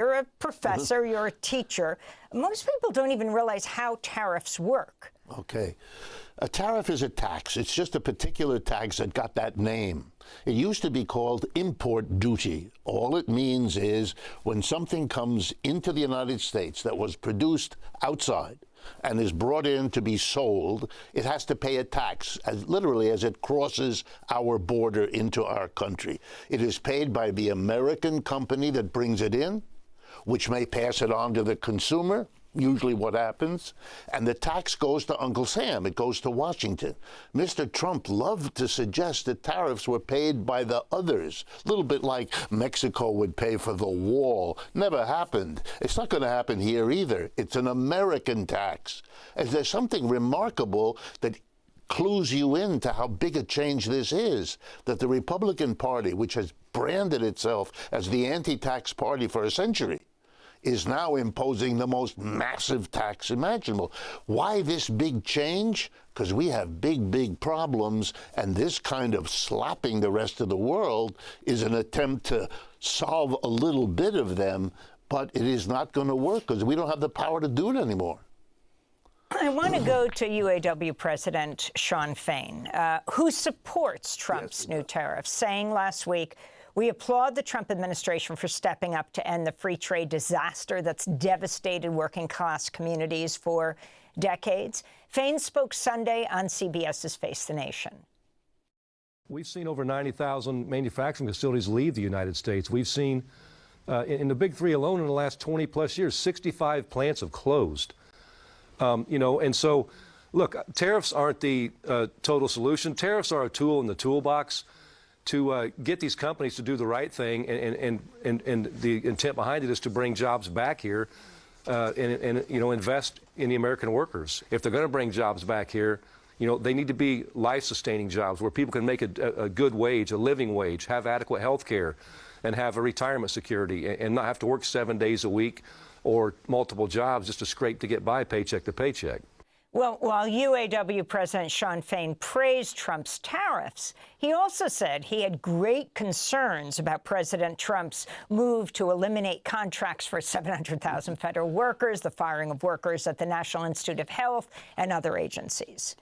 You're a professor, you're a teacher. Most people don't even realize how tariffs work. Okay. A tariff is a tax. It's just a particular tax that got that name. It used to be called import duty. All it means is when something comes into the United States that was produced outside and is brought in to be sold, it has to pay a tax, as literally as it crosses our border into our country. It is paid by the American company that brings it in, which may pass it on to the consumer, usually what happens, and the tax goes to Uncle Sam. It goes to Washington. Mr. Trump loved to suggest that tariffs were paid by the others, a little bit like Mexico would pay for the wall. Never happened. It's not going to happen here either. It's an American tax. And there's something remarkable that clues you into how big a change this is, that the Republican Party, which has branded itself as the anti-tax party for a century, is now imposing the most massive tax imaginable. Why this big change? Because we have big, big problems, and this kind of slapping the rest of the world is an attempt to solve a little bit of them, but it is not going to work because we don't have the power to do it anymore. I want to go to UAW President Shawn Fain, who supports Trump's new tariffs, saying last week, "We applaud the Trump administration for stepping up to end the free trade disaster that's devastated working-class communities for decades." Fain spoke Sunday on CBS's Face the Nation. We've seen over 90,000 manufacturing facilities leave the United States. We've seen, in the big three alone in the last 20-plus years, 65 plants have closed. And so, look, tariffs aren't the total solution. Tariffs are a tool in the toolbox to get these companies to do the right thing, and the intent behind it is to bring jobs back here and invest in the American workers. If they're going to bring jobs back here, they need to be life-sustaining jobs where people can make a good wage, a living wage, have adequate health care, and have a retirement security, and not have to work 7 days a week or multiple jobs just to scrape to get by paycheck to paycheck. Well, while UAW President Shawn Fain praised Trump's tariffs, he also said he had great concerns about President Trump's move to eliminate contracts for 700,000 federal workers, the firing of workers at the National Institute of Health and other agencies.